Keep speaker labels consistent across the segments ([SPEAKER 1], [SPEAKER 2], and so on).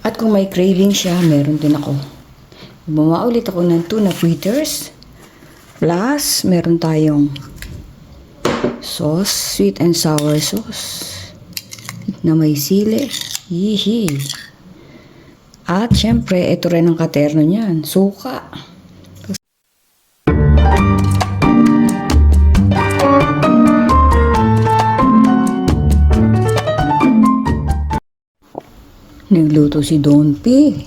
[SPEAKER 1] At kung may craving siya, meron din ako. Gumawa ulit ako ng tuna fritters. Plus, meron tayong sauce, sweet and sour sauce na may sili. Yihi. At syempre, ito rin ang katerno niyan, suka. Nagluto si Don P.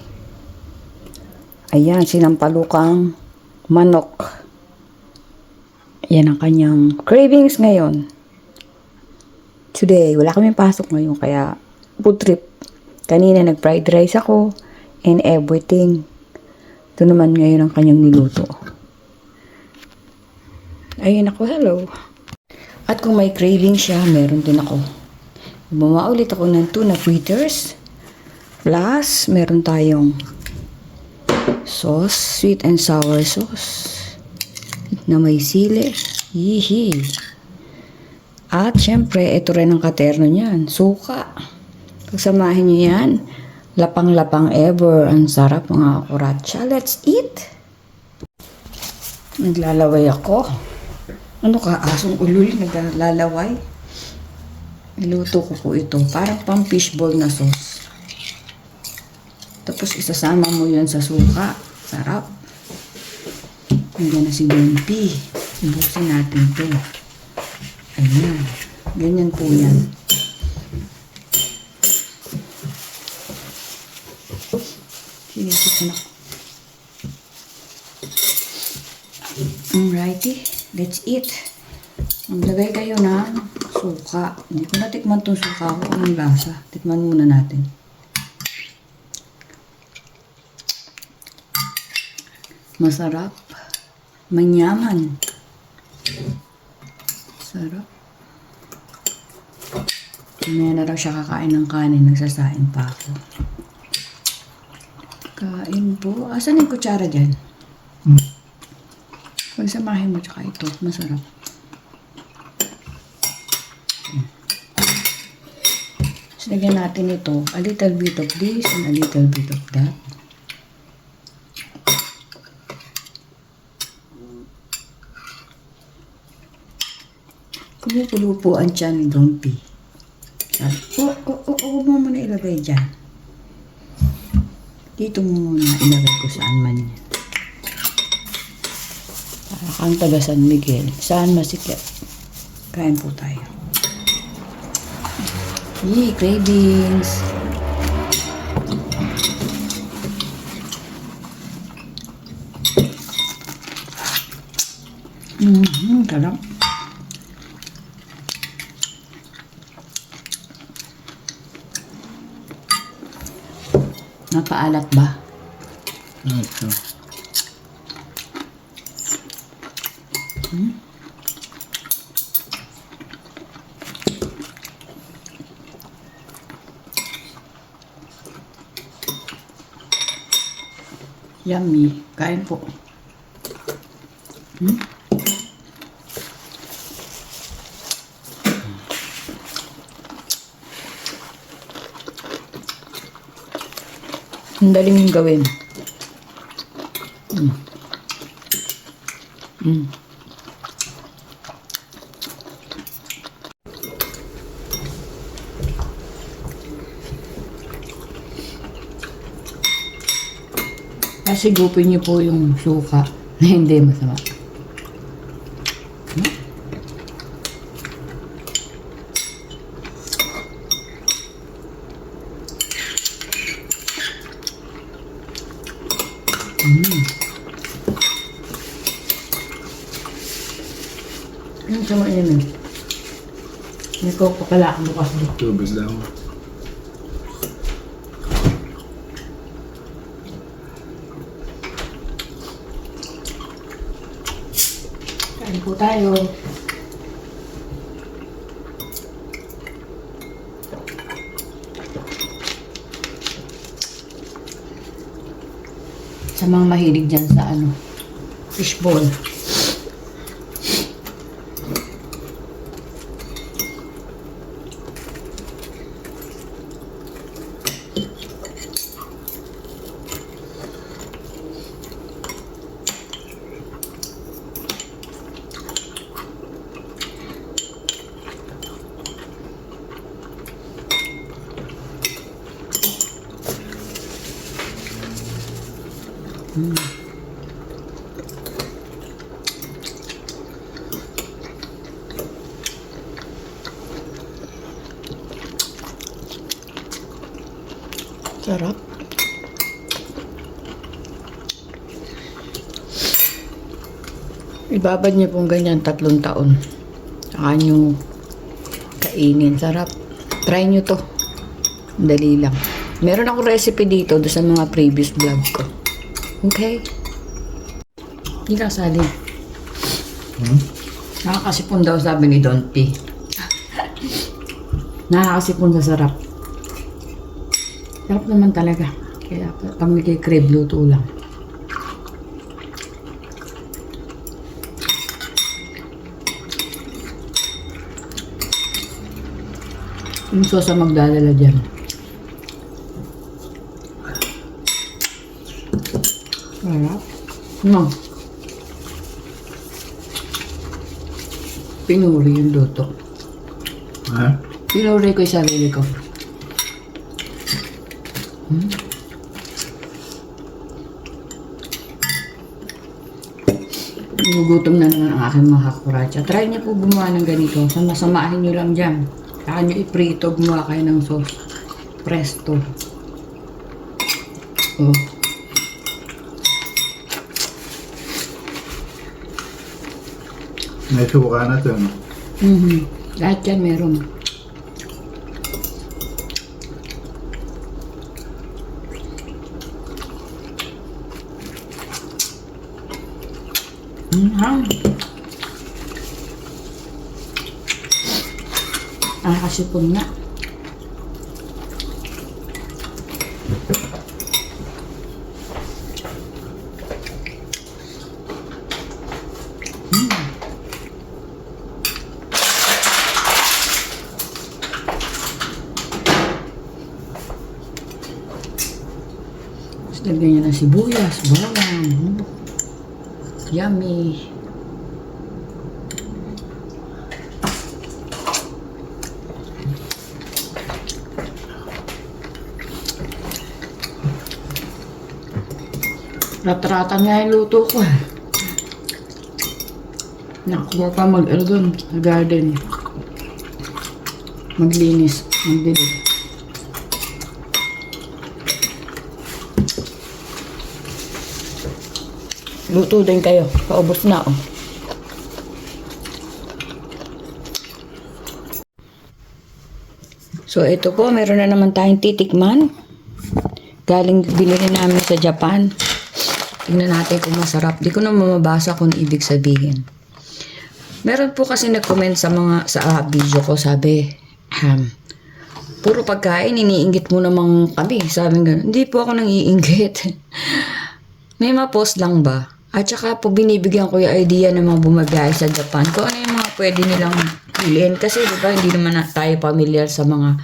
[SPEAKER 1] Ayan, sinampalukang manok. Yan ang kanyang cravings ngayon. Today, wala kaming pasok ngayon, kaya food trip. Kanina nag-fried rice ako and everything. Ito naman ngayon ang kanyang niluto. Ayun ako, hello. At kung may craving siya, meron din ako. Gumawa ulit ako ng tuna fritters. Plus, meron tayong sauce, sweet and sour sauce na may sili. Yihi. At syempre, ito rin ang katerno niyan, suka. Pagsamahin niyo yan, lapang-lapang ever. Ang sarap mga kuratsa. Let's eat! Naglalaway ako. Ano ka, asong ulul naglalaway? Niluto ko po ito. Parang pang fishball na sauce. Tapos isasama mo yan sa suka. Sarap. Nandiyan na si Don P. Ibusin natin ito. Ayan. Ganyan po yan. Sinisip ko na. Alrighty. Let's eat. Maglagay kayo ng suka. Hindi ko natikman itong suka ko. Anong lasa? Tikman muna natin. Masarap. Manyaman. Sarap. Mamaya na raw siya kakain ng kanin. Nagsasain pa ako. Kain po. Asan yung kutsara dyan? Pagsamahin mo tsaka ito. Masarap. So, lagyan natin ito. A little bit of this and a little bit of that. Kumukulo po ang tiyan ni Don P. Huwag mo muna ilagay dyan. Dito mo muna ilagay ko saan man yan. Para kang taga San Miguel. Saan masikip? Kain po tayo. Yee, cravings! Sarap. Napaalat ba?
[SPEAKER 2] Ito.
[SPEAKER 1] Yummy. Kain po. Ang daling yung gawin. Kasi gupin niyo po yung suka na hindi masama. Ano sa mga inumin? May coke pa pala ako bukas dito.
[SPEAKER 2] Tubig lang.
[SPEAKER 1] Kain po tayo. Sa mga mahilig dyan sa fishball. Sarap. Ibabad niyo pong ganyan 3 taon. Saka nyo kainin. Sarap. Try nyo to. Dali lang. Meron akong recipe dito do sa mga previous vlog ko. Okay? Hindi ka sali. Nakakasipon daw sabi ni Don P. Nakakasipon sa sarap. Sarap naman talaga. Kaya pag may crave, luto lang. Yung sauce ang magdadala dyan. Sarap. No. Pinuri yung luto.
[SPEAKER 2] Ha?
[SPEAKER 1] Pinuri ko yung sarili ko. Nagugutom na naman ang aking mga kakuracha. Try niyo po gumawa ng ganito. Samasamahin niyo lang dyan. Saka niyo iprito, gumawa kayo ng sauce. Presto. Oh.
[SPEAKER 2] May suka na to, no?
[SPEAKER 1] Lahat yan meron. Nakakasipon na. Lagyan niya ng sibuyas, bawang. Yummy. Rat-ratan nga yung luto ko. Nakuha pa mag-ano dun, sa garden. Maglinis, magdilig. Luto din kayo. Paubos na, oh. So, ito po. Meron na naman tayong titikman. Galing bilhin namin sa Japan. Tingnan natin kung masarap. Di ko na mamabasa kung ibig sabihin. Meron po kasi nag-comment sa video ko. Sabi, puro pagkain, iniinggit mo namang kami. Sabi nga, hindi po ako nang iinggit. May ma-post lang ba? At saka po binibigyan ko yung idea ng mga bumabiyay sa Japan. Kung ano yung mga pwede nilang bilhin. Kasi diba hindi naman tayo familiar sa mga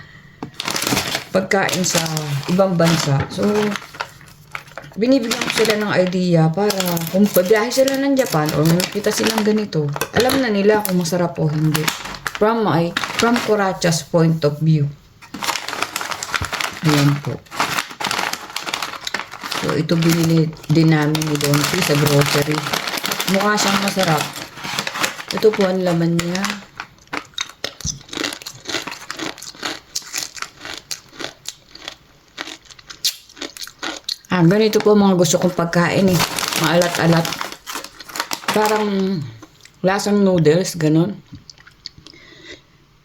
[SPEAKER 1] pagkain sa ibang bansa. So, binibigyan ko sila ng idea para kung babiyahe sila ng Japan o may nakita silang ganito, alam na nila kung masarap o hindi. From Kuracha's point of view. Ayan po. So, ito binili din namin ni Don P sa grocery. Mukha siyang masarap. Ito po ang laman niya. Ganito po mga gusto kong pagkain eh. Maalat-alat. Parang lasang noodles, ganun.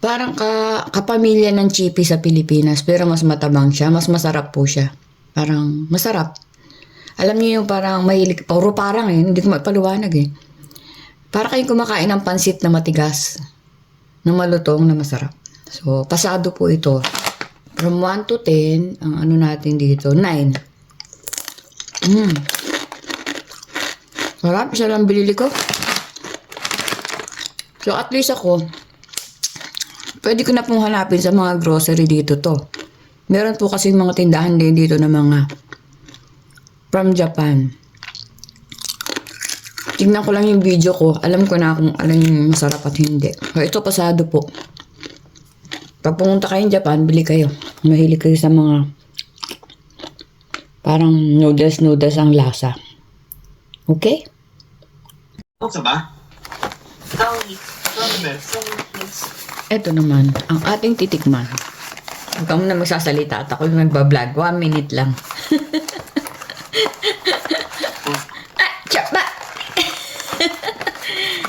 [SPEAKER 1] Parang kapamilya ng chippy sa Pilipinas, pero mas matabang siya. Mas masarap po siya. Parang masarap. Alam niyo yung parang mahilig, puro parang eh, hindi ko mapaliwanag eh. Para kayong kumakain ng pansit na matigas, na malutong, na masarap. So, pasado po ito. From 1 to 10, ang ano natin dito, 9. Sarap, isa lang binili ko. So, at least ako, pwede ko na pong hanapin sa mga grocery dito to. Meron po kasi mga tindahan din dito na mga from Japan. Tingnan ko lang yung video ko. Alam ko na kung alin yung masarap at hindi. So, ito pasado po. Pag pumunta kayong Japan, bili kayo. Mahilig kayo sa mga parang noodles ang lasa. Okay?
[SPEAKER 3] Buksa ba?
[SPEAKER 1] Ito naman, ang ating titikman. Huwag ka muna magsasalita at ako yung nagbablog. 1 minute lang. Ah, tiyaba!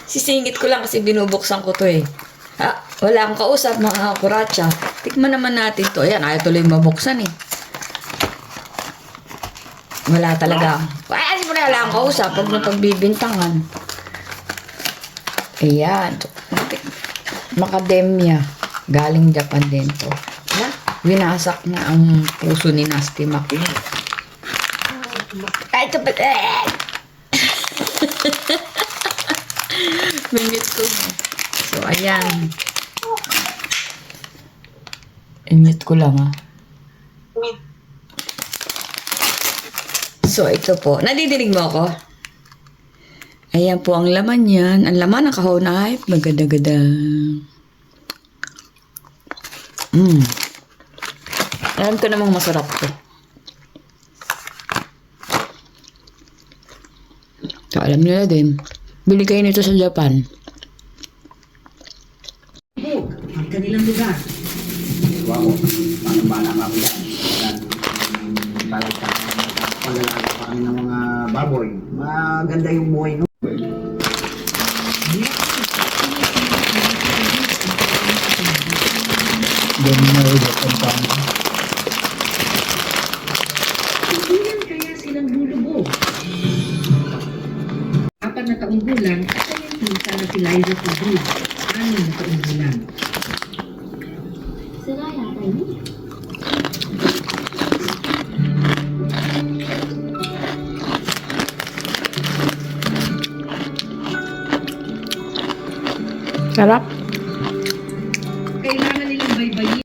[SPEAKER 1] Sisingit ko lang kasi binubuksan ko to eh. Wala akong kausap mga kuratsa. Tikman naman natin to. Ayan, ayaw tuloy mabuksan eh. Wala talaga. Ay, wala akong kausap pag napagbibintangan. Ayan. Macadamia. Galing Japan din to. Winasak na ang puso ni Nasty Mac. Ay, ito pa. Minute ko. So, ayan. Init ko lang So, ito po. Nadidinig mo ako? Ayan po ang laman yan. Ang laman ng kahon ay magada-gada. Alam ko namang masarap to. So, alam nyo na din. Bili kayo nito sa Japan.
[SPEAKER 4] Ang kanilang lugar.
[SPEAKER 3] Wow. Parang bala ka pala. Bala ka. Paglalala pa kami ng mga baboy. Maganda yung buhay, no?
[SPEAKER 2] Ganun na ulit ang tama.
[SPEAKER 4] Ilan kaya silang lulubog? 4 na taong gulang at kanyang pinsa na si Liza Pedro. 6 na taong gulang.
[SPEAKER 5] Sila yata yun.
[SPEAKER 1] Sarap.
[SPEAKER 4] Kailangan nilang baybayin